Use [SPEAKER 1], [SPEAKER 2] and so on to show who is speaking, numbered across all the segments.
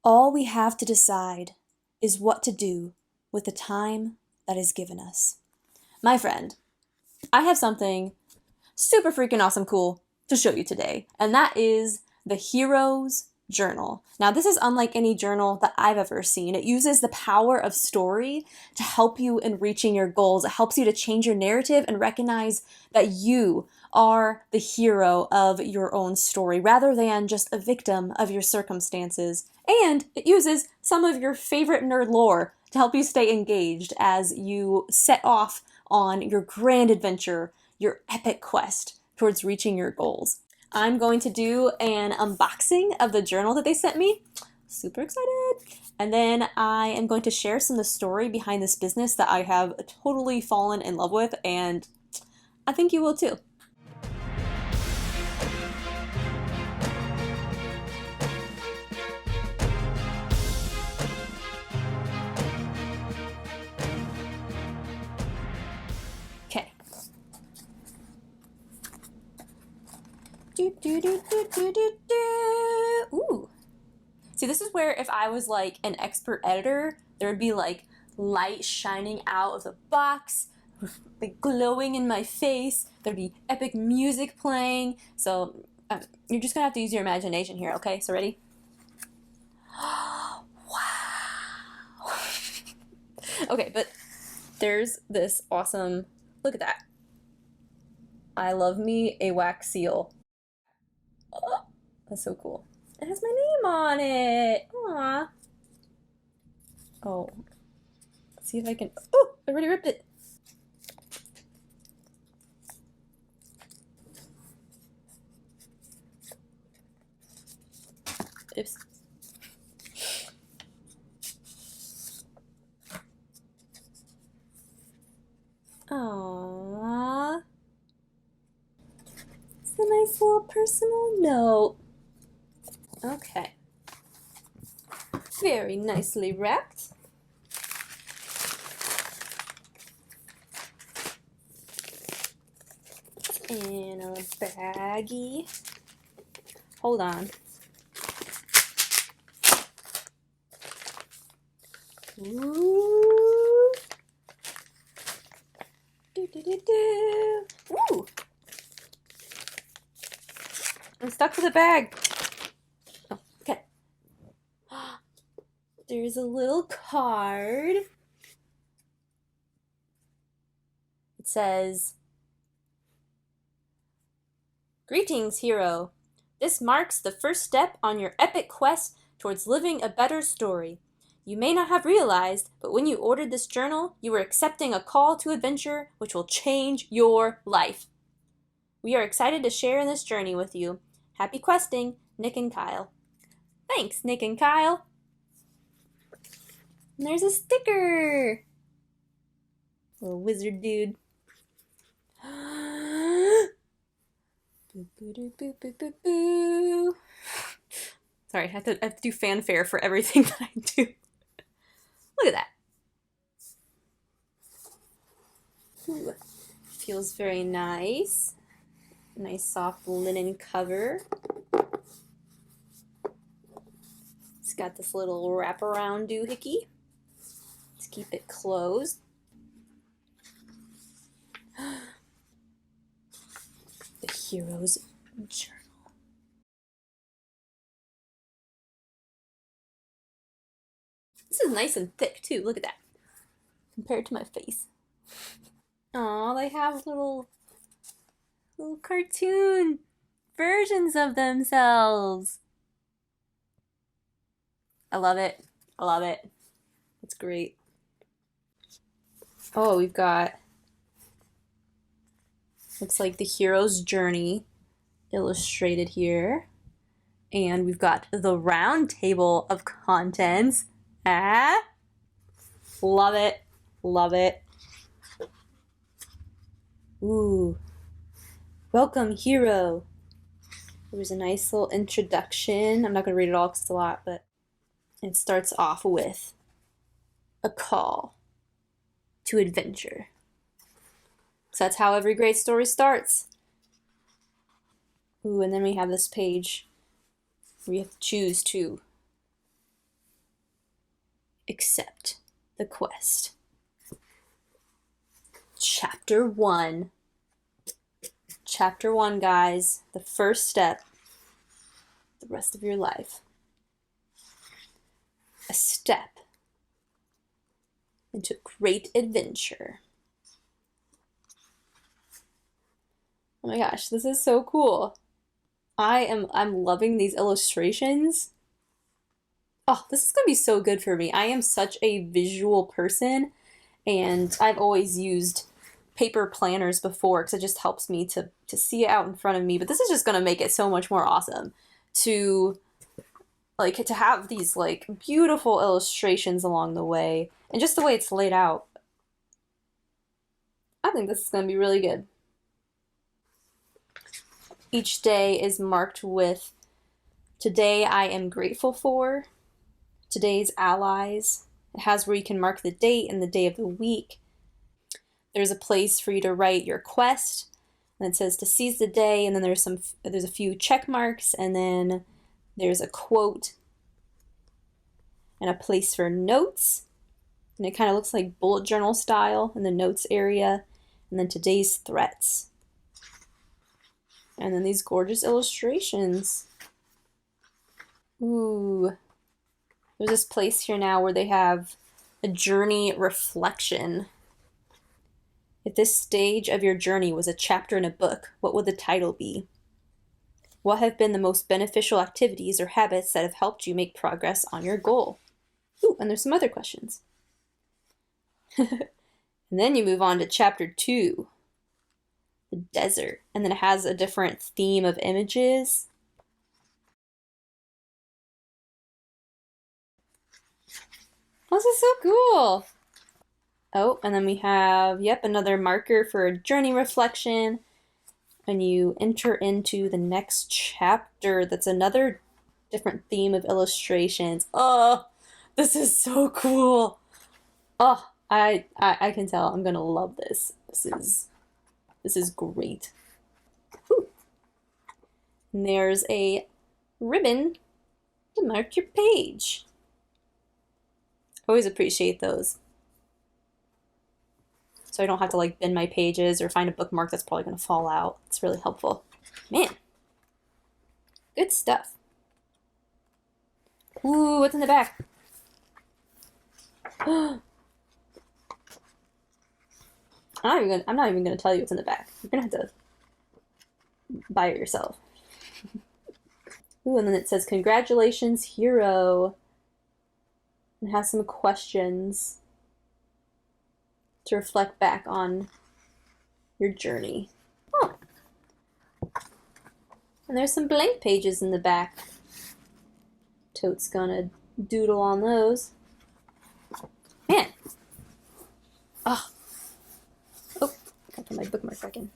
[SPEAKER 1] All we have to decide is what to do with the time that is given us. My friend, I have something super freaking awesome cool to show you today, and that is the Hero's Journal. Now, this is unlike any journal that I've ever seen. It uses the power of story to help you in reaching your goals. It helps you to change your narrative and recognize that you are the hero of your own story rather than just a victim of your circumstances. And it uses some of your favorite nerd lore to help you stay engaged as you set off on your grand adventure, your epic quest towards reaching your goals. I'm going to do an unboxing of the journal that they sent me. Super excited. And then I am going to share some of the story behind this business that I have totally fallen in love with, and I think you will too. Okay. Ooh. See, this is where if I was like an expert editor, there would be like light shining out of the box, like glowing in my face. There'd be epic music playing. So you're just gonna have to use your imagination here, okay? So ready? Wow. Okay, but there's this awesome, look at that. I love me a wax seal. Oh, that's so cool. It has my name on it. Aww. Oh. Let's see if I can. Oh, I already ripped it. Oops. Aww. It's a nice little personal note. Okay. Very nicely wrapped. In a baggie. Hold on. Ooh. Ooh. I'm stuck to the bag. Oh, okay. There's a little card. It says, "Greetings, hero. This marks the first step on your epic quest towards living a better story. You may not have realized, but when you ordered this journal, you were accepting a call to adventure which will change your life. We are excited to share in this journey with you. Happy questing, Nick and Kyle." Thanks, Nick and Kyle. And there's a sticker. Little wizard dude. Boo, boo, doo, boo, boo, boo, boo. Sorry, I have to do fanfare for everything that I do. Look at that. Ooh, feels very nice. Nice soft linen cover. It's got this little wraparound doohickey. Let's keep it closed. The Hero's Journal. This is nice and thick too. Look at that. Compared to my face. Aw, they have little cartoon versions of themselves. I love it. I love it. It's great. Oh, we've got, looks like the hero's journey illustrated here. And we've got the round table of contents. Ah, love it. Love it. Ooh. Welcome, hero. There's a nice little introduction. I'm not going to read it all because it's a lot, but it starts off with a call to adventure. So that's how every great story starts. Ooh, and then we have this page where you have to choose too. accept the quest. Chapter 1. Chapter 1, guys. The first step. The rest of your life. A step into great adventure. Oh my gosh, this is so cool. I'm loving these illustrations. Oh, this is gonna be so good for me. I am such a visual person, and I've always used paper planners before because it just helps me to see it out in front of me. But this is just gonna make it so much more awesome to have these like beautiful illustrations along the way, and just the way it's laid out. I think this is gonna be really good. Each day is marked with today I am grateful for, today's allies. It has where you can mark the date and the day of the week. There's a place for you to write your quest, and it says to seize the day, and then there's a few check marks, and then there's a quote and a place for notes, and it kind of looks like bullet journal style in the notes area, and then today's threats. And then these gorgeous illustrations. Ooh. There's this place here now where they have a journey reflection. If this stage of your journey was a chapter in a book, what would the title be? What have been the most beneficial activities or habits that have helped you make progress on your goal? Ooh, and there's some other questions. And then you move on to chapter 2. The desert, and then it has a different theme of images. This is so cool. Oh, and then we have, yep, another marker for a journey reflection, and you enter into the next chapter. That's another different theme of illustrations. Oh, this is so cool. Oh, I can tell I'm gonna love this. This is great. Whew. And there's a ribbon to mark your page. Always appreciate those. So I don't have to like bin my pages or find a bookmark that's probably going to fall out. It's really helpful. Man, good stuff. Ooh, what's in the back? I'm not even gonna tell you what's in the back. You're gonna have to buy it yourself. Ooh, and then it says, "Congratulations, hero." And has some questions to reflect back on your journey. Oh. And there's some blank pages in the back. Toad's gonna doodle on those. Man. Oh. Oh, gotta put my bookmark back in.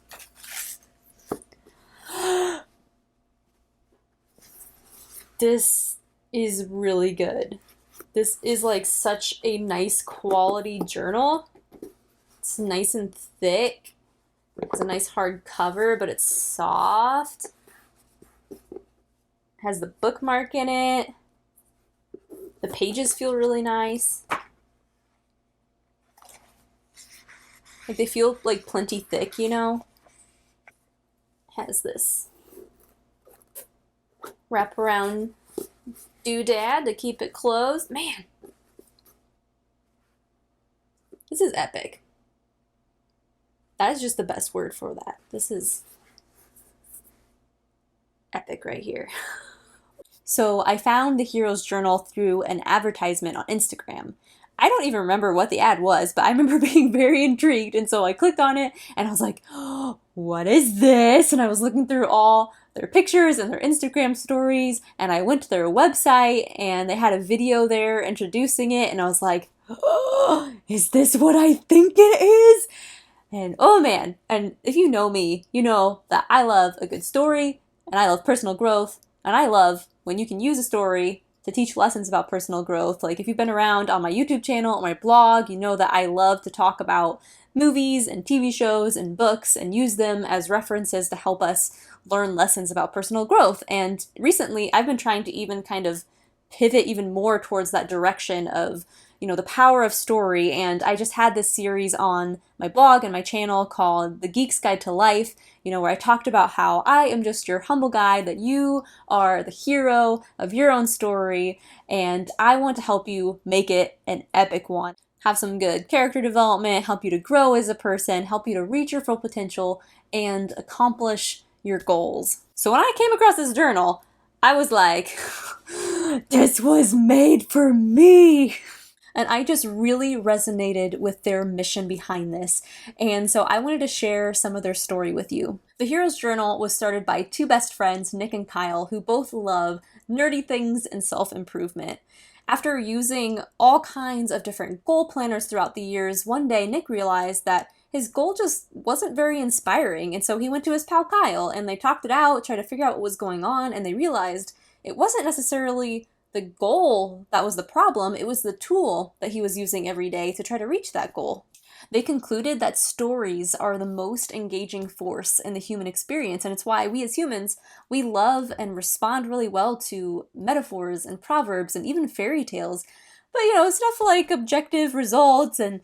[SPEAKER 1] This is really good. This is like such a nice quality journal. It's nice and thick. It's a nice hard cover, but it's soft. It has the bookmark in it. The pages feel really nice. Like they feel like plenty thick, you know? It has this wraparound doodad to keep it closed. Man, this is epic. That is just the best word for that. This is epic right here. So I found the Hero's Journal through an advertisement on Instagram. I don't even remember what the ad was, but I remember being very intrigued, and so I clicked on it and I was like, oh, what is this? And I was looking through all their pictures and their Instagram stories, and I went to their website and they had a video there introducing it, and I was like, oh, is this what I think it is? And oh man, and if you know me, you know that I love a good story, and I love personal growth, and I love when you can use a story to teach lessons about personal growth. Like if you've been around on my YouTube channel or my blog, you know that I love to talk about movies and TV shows and books and use them as references to help us learn lessons about personal growth. And recently I've been trying to even kind of pivot even more towards that direction of, you know, the power of story. And I just had this series on my blog and my channel called The Geek's Guide to Life, you know, where I talked about how I am just your humble guide, that you are the hero of your own story, and I want to help you make it an epic one. Have some good character development, help you to grow as a person, help you to reach your full potential, and accomplish your goals. So when I came across this journal, I was like, this was made for me. And I just really resonated with their mission behind this. And so I wanted to share some of their story with you. The Hero's Journal was started by two best friends, Nick and Kyle, who both love nerdy things and self-improvement. After using all kinds of different goal planners throughout the years, one day Nick realized that his goal just wasn't very inspiring, and so he went to his pal Kyle and they talked it out, tried to figure out what was going on, and they realized it wasn't necessarily the goal that was the problem, it was the tool that he was using every day to try to reach that goal. They concluded that stories are the most engaging force in the human experience, and it's why we as humans, we love and respond really well to metaphors and proverbs and even fairy tales. But, you know, stuff like objective results and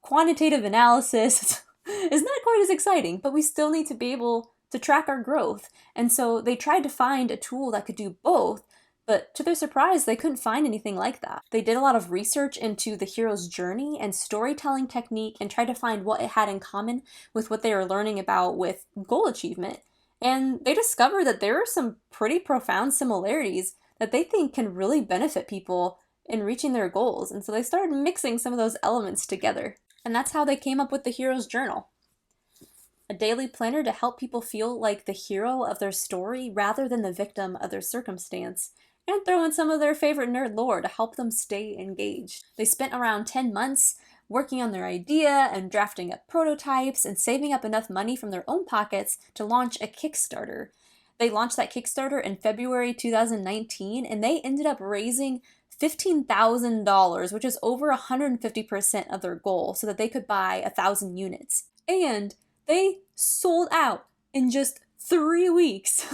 [SPEAKER 1] quantitative analysis is not quite as exciting, but we still need to be able to track our growth. And so they tried to find a tool that could do both, but to their surprise, they couldn't find anything like that. They did a lot of research into the hero's journey and storytelling technique and tried to find what it had in common with what they were learning about with goal achievement. And they discovered that there are some pretty profound similarities that they think can really benefit people in reaching their goals. And so they started mixing some of those elements together. And that's how they came up with the Hero's Journal. A daily planner to help people feel like the hero of their story rather than the victim of their circumstance, and throw in some of their favorite nerd lore to help them stay engaged. They spent around 10 months working on their idea and drafting up prototypes and saving up enough money from their own pockets to launch a Kickstarter. They launched that Kickstarter in February 2019, and they ended up raising $15,000, which is over 150% of their goal, so that they could buy 1,000 units. And they sold out in just 3 weeks,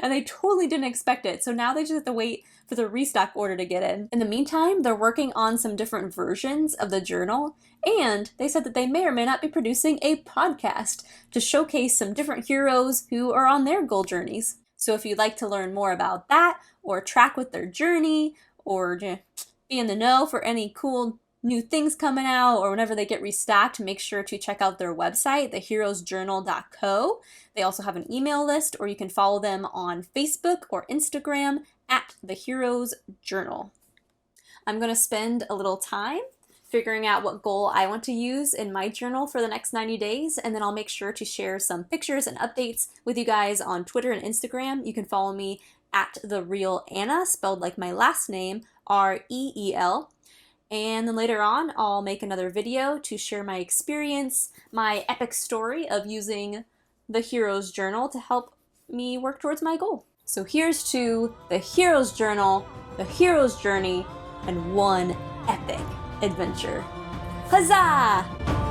[SPEAKER 1] and they totally didn't expect it. So now they just have to wait for the restock order to get in. In the meantime, they're working on some different versions of the journal, and they said that they may or may not be producing a podcast to showcase some different heroes who are on their goal journeys. So if you'd like to learn more about that, or track with their journey, or be in the know for any cool new things coming out, or whenever they get restocked, make sure to check out their website, theheroesjournal.co. They also have an email list, or you can follow them on Facebook or Instagram at The Hero's Journal. I'm going to spend a little time figuring out what goal I want to use in my journal for the next 90 days, and then I'll make sure to share some pictures and updates with you guys on Twitter and Instagram. You can follow me at The Real Anna, spelled like my last name, R-E-E-L. And then later on, I'll make another video to share my experience, my epic story of using the Hero's Journal to help me work towards my goal. So here's to the Hero's Journal, the hero's journey, and one epic adventure. Huzzah!